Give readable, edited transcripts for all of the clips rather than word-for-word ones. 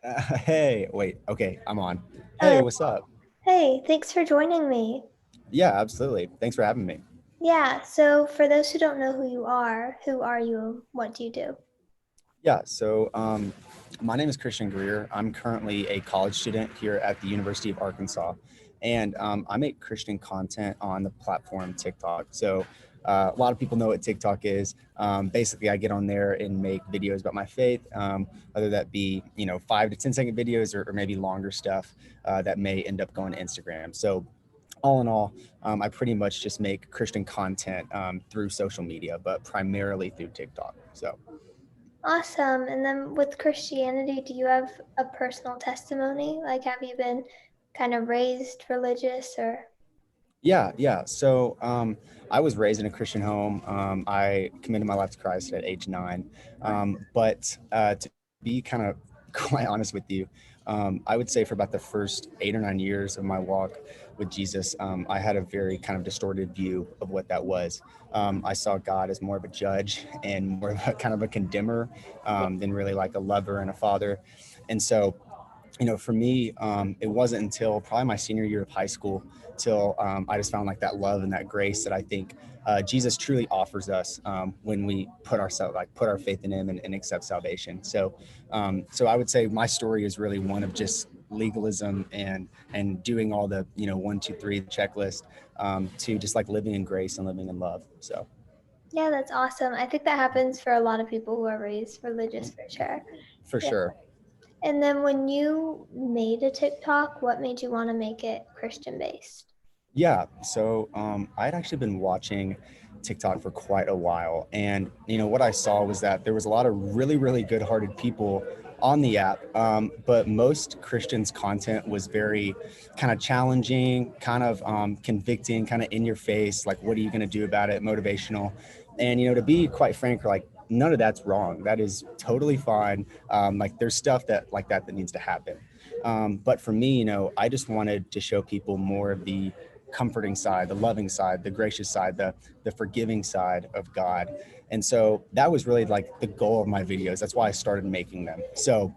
Hey, wait, okay, I'm on. Hey, Oh, what's up? hey, thanks for joining me. Yeah, absolutely. Thanks for having me. Yeah, so for those who don't know who are you? What do you do? Yeah, my name is Christian Greer. I'm currently a college student here at the University of Arkansas, and I make Christian content on the platform TikTok. A lot of people know what TikTok is. Basically, I get on there and make videos about my faith, whether that be 5 to 10 second videos or maybe longer stuff that may end up going to Instagram. So all in all, I pretty much just make Christian content through social media, but primarily through TikTok. So, Awesome. And then with Christianity, do you have a personal testimony? Like, have you been kind of raised religious or? yeah. I was raised in a Christian home. I committed my life to Christ at age 9. But to be kind of quite honest with you, I would say for about the first 8 or 9 years of my walk with Jesus, I had a very kind of distorted view of what that was. I saw God as more of a judge and more of a kind of a condemner than really like a lover and a father. And so, for me, it wasn't until probably my senior year of high school till I just found like that love and that grace that I think Jesus truly offers us when we put our faith in Him and accept salvation. So I would say my story is really one of just legalism and doing all the 1, 2, 3 checklist to just like living in grace and living in love. So Yeah, that's awesome. I think that happens for a lot of people who are raised religious for sure. for Yeah. sure. And then when you made a TikTok, what made you want to make it Christian based? Yeah, I'd actually been watching TikTok for quite a while, and what I saw was that there was a lot of really, really good-hearted people on the app, but most Christians' content was very kind of challenging, kind of convicting, kind of in your face, like what are you going to do about it, motivational, and to be quite frank, like none of that's wrong. That is totally fine. Like there's stuff that needs to happen. But for me, I just wanted to show people more of the comforting side, the loving side, the gracious side, the forgiving side of God. And so that was really like the goal of my videos. That's why I started making them. So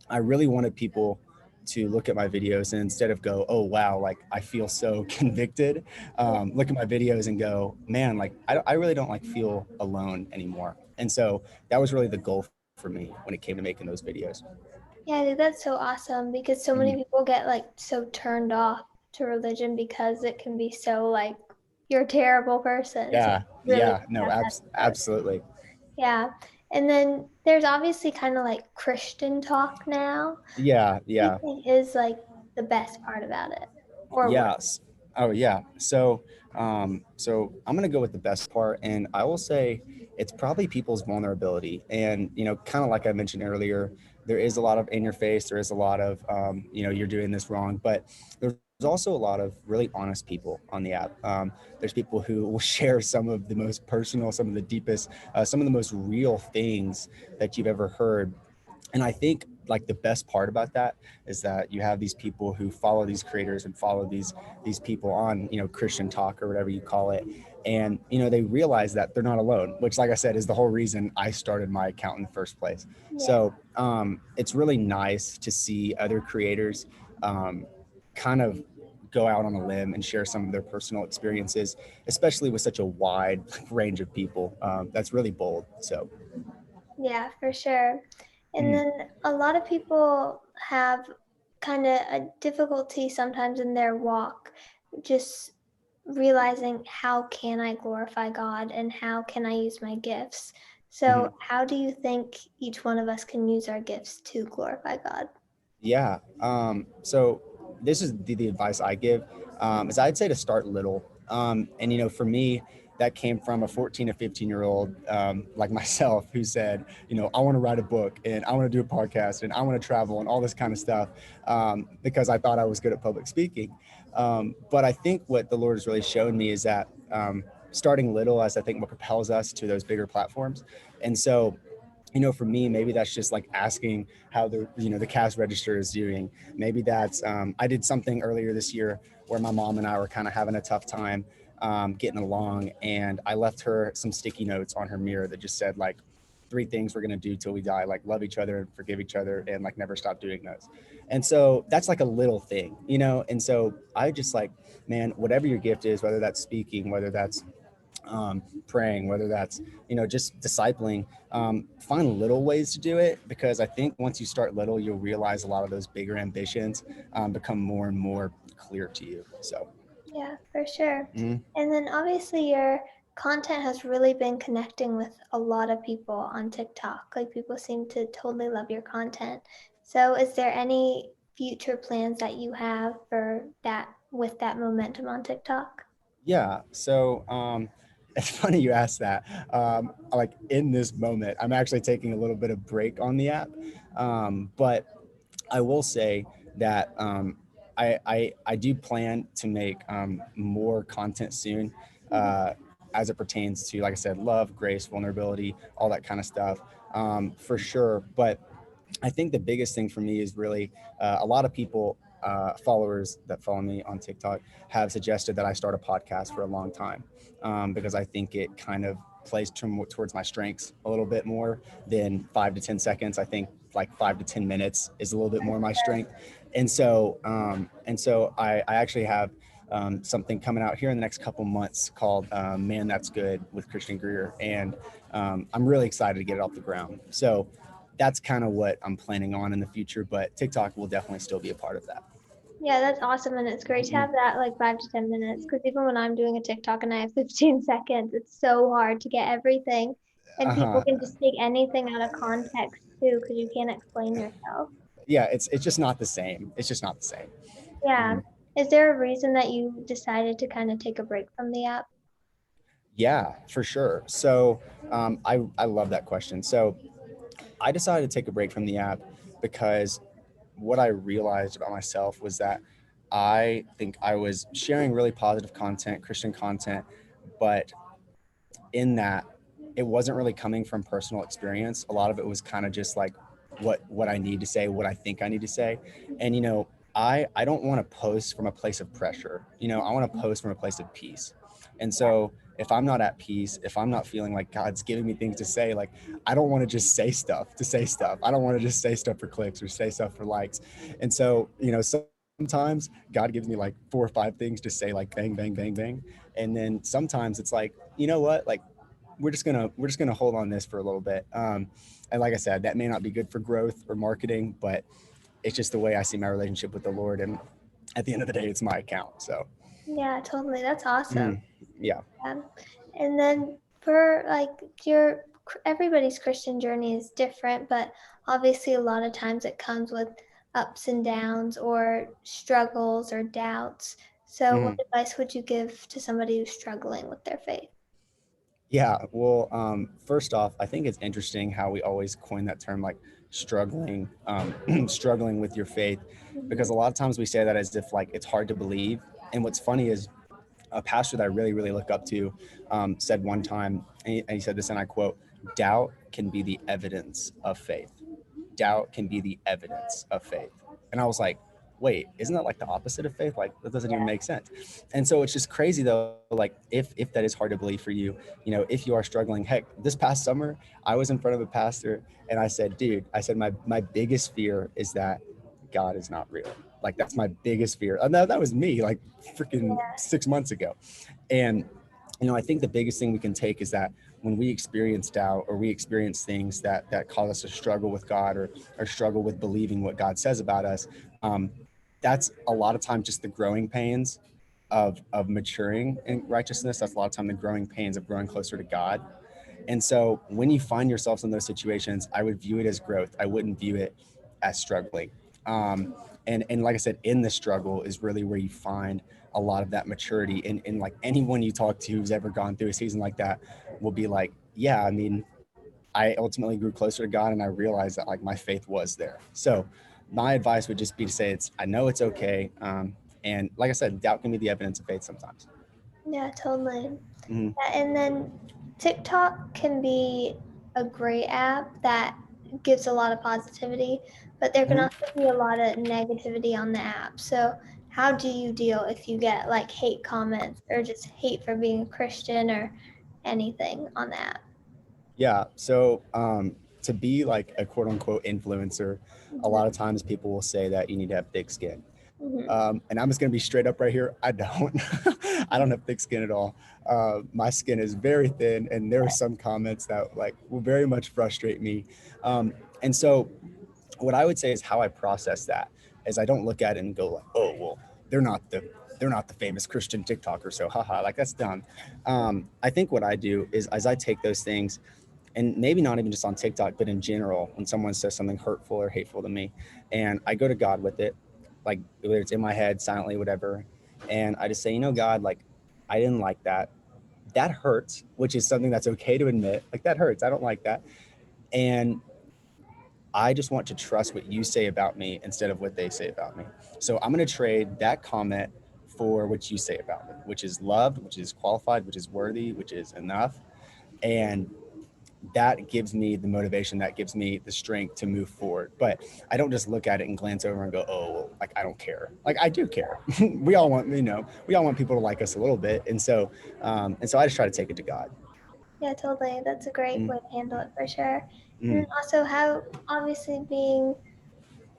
I really wanted people to look at my videos and instead of go, oh wow, like I feel so convicted, look at my videos and go, man, like I really don't like feel alone anymore. And so that was really the goal for me when it came to making those videos. Yeah, I think that's so awesome because so many Mhm. people get like so turned off to religion because it can be so like you're a terrible person. So Yeah, really yeah, no, have that approach. absolutely. Yeah. And then there's obviously kind of like Christian talk now. Yeah, What do you yeah. think is like the best part about it? Or what? Yes. Oh yeah. So I'm gonna go with the best part, and I will say it's probably people's vulnerability. And kind of like I mentioned earlier, there is a lot of in your face. There is a lot of you're doing this wrong, but there's also a lot of really honest people on the app. There's people who will share some of the most personal, some of the deepest, some of the most real things that you've ever heard. And I think like the best part about that is that you have these people who follow these creators and follow these people on Christian talk or whatever you call it, and they realize that they're not alone, which like I said is the whole reason I started my account in the first place. Yeah. So it's really nice to see other creators um, kind of go out on a limb and share some of their personal experiences, especially with such a wide range of people. That's really bold. So Yeah, for sure. And mhm. then a lot of people have kind of a difficulty sometimes in their walk, just realizing how can I glorify God and how can I use my gifts. So, Mhm. how do you think each one of us can use our gifts to glorify God? Yeah. So this is the advice I give is I'd say to start little. And for me, that came from a 14 to 15-year-old like myself who said, I want to write a book and I want to do a podcast and I want to travel and all this kind of stuff because I thought I was good at public speaking. But I think what the Lord has really shown me is that starting little, as I think what propels us to those bigger platforms. And so for me, maybe that's just like asking how the cash register is doing. Maybe that's I did something earlier this year where my mom and I were kind of having a tough time getting along, and I left her some sticky notes on her mirror that just said like, three things we're going to do till we die, like love each other and forgive each other and like never stop doing those. And so that's like a little thing, you know? And so I just like, man, whatever your gift is, whether that's speaking, whether that's praying, whether that's, you know, just discipling, find little ways to do it, because I think once you start little, you'll realize a lot of those bigger ambitions become more and more clear to you. So, Yeah, for sure. mhm. And then obviously your content has really been connecting with a lot of people on TikTok. Like people seem to totally love your content. So is there any future plans that you have for that with that momentum on TikTok? Yeah. So, it's funny you asked that. Like in this moment, I'm actually taking a little bit of break on the app. But I will say that I do plan to make more content soon, Mhm. as it pertains to, like I said, love, grace, vulnerability, all that kind of stuff, for sure. But I think the biggest thing for me is really a lot of people, followers that follow me on TikTok, have suggested that I start a podcast for a long time, because I think it kind of plays towards my strengths a little bit more than 5 to 10 seconds. I think like 5 to 10 minutes is a little bit more my strength. And so I actually have something coming out here in the next couple months called Man That's Good with Christian Greer. And I'm really excited to get it off the ground. So that's kind of what I'm planning on in the future, but TikTok will definitely still be a part of that. Yeah, that's awesome. And it's great to Mm. have that like 5 to 10 minutes. Because even when I'm doing a TikTok and I have 15 seconds, it's so hard to get everything. And people Uh-huh. can just take anything out of context too, because you can't explain yourself. Yeah, it's just not the same. It's just not the same. Yeah. Mhm. Is there a reason that you decided to kind of take a break from the app? Yeah, for sure. So I love that question. So I decided to take a break from the app because what I realized about myself was that I think I was sharing really positive content, Christian content, but in that it wasn't really coming from personal experience. A lot of it was kind of just like what I need to say, what I think I need to say. And you know, I don't want to post from a place of pressure. You know, I want to post from a place of peace. And so if I'm not at peace, if I'm not feeling like God's giving me things to say, like I don't want to just say stuff to say stuff. I don't want to just say stuff for clicks or say stuff for likes. And so, you know, sometimes God gives me like 4 or 5 things to say, like bang, bang, bang, bang. And then sometimes it's like, you know what, like we're just gonna hold on this for a little bit. And like I said, that may not be good for growth or marketing, but it's just the way I see my relationship with the Lord. And at the end of the day, it's my account. So Yeah, totally. That's awesome. mm, yeah. Um, and then for like your everybody's Christian journey is different, but obviously a lot of times it comes with ups and downs or struggles or doubts. So what Mhm. advice would you give to somebody who's struggling with their faith? Yeah, well, first off, I think it's interesting how we always coin that term, like struggling, struggling with your faith, because Mhm. a lot of times we say that as if like it's hard to believe. And what's funny is a pastor that I really, really look up to said one time, and he said this, and I quote, doubt can be the evidence of faith. Doubt can be the evidence of faith. And I was like, wait, isn't that like the opposite of faith? Like that doesn't even make sense. And so it's just crazy though, like if that is hard to believe for you, you know, if you are struggling, heck, this past summer, I was in front of a pastor and I said, dude, I said, my biggest fear is that God is not real. Like that's my biggest fear. And that was me like freaking 6 months ago. And you know, I think the biggest thing we can take is that when we experience doubt or we experience things that cause us to struggle with God or struggle with believing what God says about us, that's a lot of times just the growing pains of maturing in righteousness. That's a lot of time the growing pains of growing closer to God. And so when you find yourselves in those situations, I would view it as growth. I wouldn't view it as struggling. And like I said, in the struggle is really where you find a lot of that maturity. And like anyone you talk to who's ever gone through a season like that will be like, yeah, I mean, I ultimately grew closer to God and I realized that like my faith was there. So my advice would just be to say I know it's okay. And like I said, doubt can be the evidence of faith sometimes. Yeah, totally. Mm-hmm. Yeah, and then TikTok can be a great app that gives a lot of positivity, but there can Mm-hmm. also be a lot of negativity on the app. So, how do you deal if you get like hate comments or just hate for being a Christian or anything on the app? Yeah. So to be like a quote unquote influencer, a Mhm. lot of times people will say that you need to have thick skin. Mhm. And I'm just gonna be straight up right here. I don't. I don't have thick skin at all. My skin is very thin, and there are some comments that like will very much frustrate me. And so, what I would say is how I process that is I don't look at it and go like, oh well, they're not the they're not the famous Christian TikToker, so haha, like that's dumb. I think what I do is as I take those things and maybe not even just on TikTok, but in general, when someone says something hurtful or hateful to me, and I go to God with it, like whether it's in my head, silently, whatever, and I just say, you know, God, like I didn't like that. That hurts, which is something that's okay to admit. Like that hurts. I don't like that. And I just want to trust what you say about me instead of what they say about me. So I'm going to trade that comment for what you say about me, which is loved, which is qualified, which is worthy, which is enough. And that gives me the motivation, that gives me the strength to move forward. But I don't just look at it and glance over and go, oh well, like I don't care. Like I do care. We all want, you know, we all want people to like us a little bit. And so I just try to take it to God. Yeah, totally. That's a great Mm, way to handle it for sure. And mm, also, how obviously being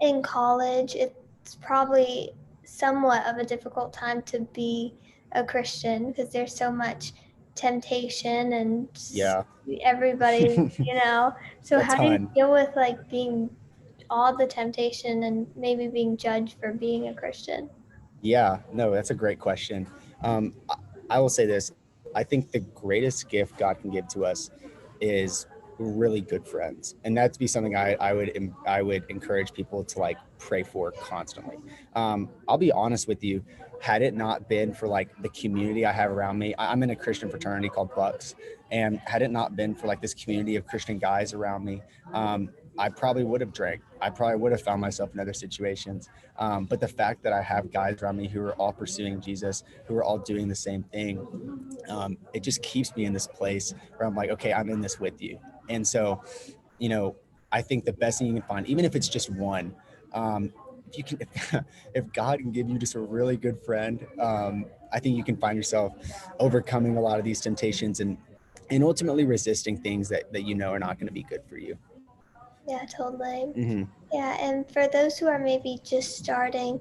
in college, it's probably somewhat of a difficult time to be a Christian because there's so much temptation and yeah. everybody, So A how do you ton. deal with like being all the temptation and maybe being judged for being a Christian? Yeah, no, that's a great question. I will say this: I think the greatest gift God can give to us is really good friends, and that'd be something I would encourage people to like pray for constantly. I'll be honest with you, had it not been for like the community I have around me, I'm in a Christian fraternity called Bucks, and had it not been for like this community of Christian guys around me, I probably would have drank. I probably would have found myself in other situations. But the fact that I have guys around me who are all pursuing Jesus, who are all doing the same thing, it just keeps me in this place where I'm like, okay, I'm in this with you. And so, you know, I think the best thing you can find, even if it's just one, if you can, if God can give you just a really good friend, I think you can find yourself overcoming a lot of these temptations and ultimately resisting things that you know are not going to be good for you. Yeah, totally. Mm-hmm. Yeah, and for those who are maybe just starting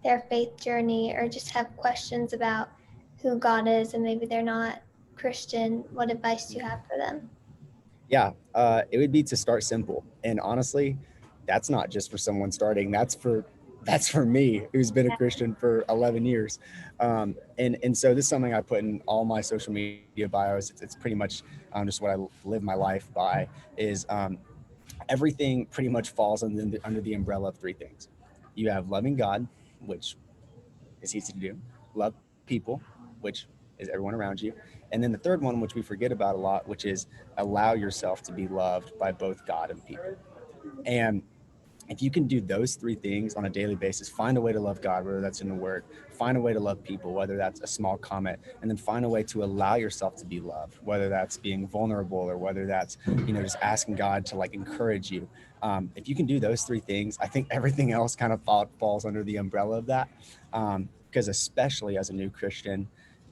their faith journey or just have questions about who God is and maybe they're not Christian, what advice do you have for them? Yeah, it would be to start simple. And honestly, that's not just for someone starting. That's for me, who's been a Christian for 11 years. And so this is something I put in all my social media bios. It's pretty much just what I live my life by. Is everything pretty much falls under the umbrella of three things. You have loving God, which is easy to do. Love people, which is everyone around you. And then the third one, which we forget about a lot, which is allow yourself to be loved by both God and people. And if you can do those three things on a daily basis, find a way to love God, whether that's in the word, find a way to love people, whether that's a small comment, and then find a way to allow yourself to be loved, whether that's being vulnerable or whether that's, just asking God to like encourage you. If you can do those three things, I think everything else kind of falls under the umbrella of that. Because especially as a new Christian,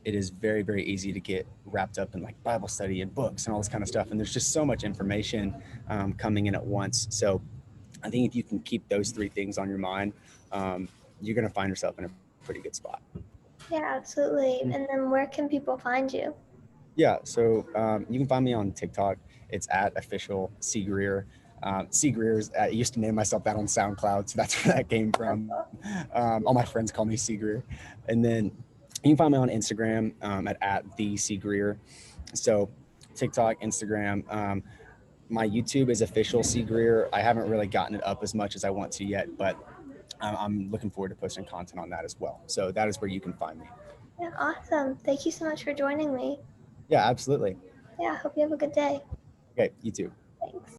it is very, very easy to get wrapped up in like Bible study and books and all this kind of stuff. And there's just so much information coming in at once. So I think if you can keep those three things on your mind, um, you're going to find yourself in a pretty good spot. Yeah, absolutely. Mm. And then where can people find you? Yeah, so you can find me on TikTok. It's at official C Greer. C Greer's. I used to name myself that on SoundCloud, so that's where that came from. All my friends call me C Greer, and then you can find me on Instagram at the C Greer. So TikTok, Instagram. My YouTube is official C Greer. I haven't really gotten it up as much as I want to yet, but I'm looking forward to posting content on that as well. So that is where you can find me. Yeah, awesome. Thank you so much for joining me. Yeah, absolutely. Yeah, I hope you have a good day. Okay, you too. Thanks.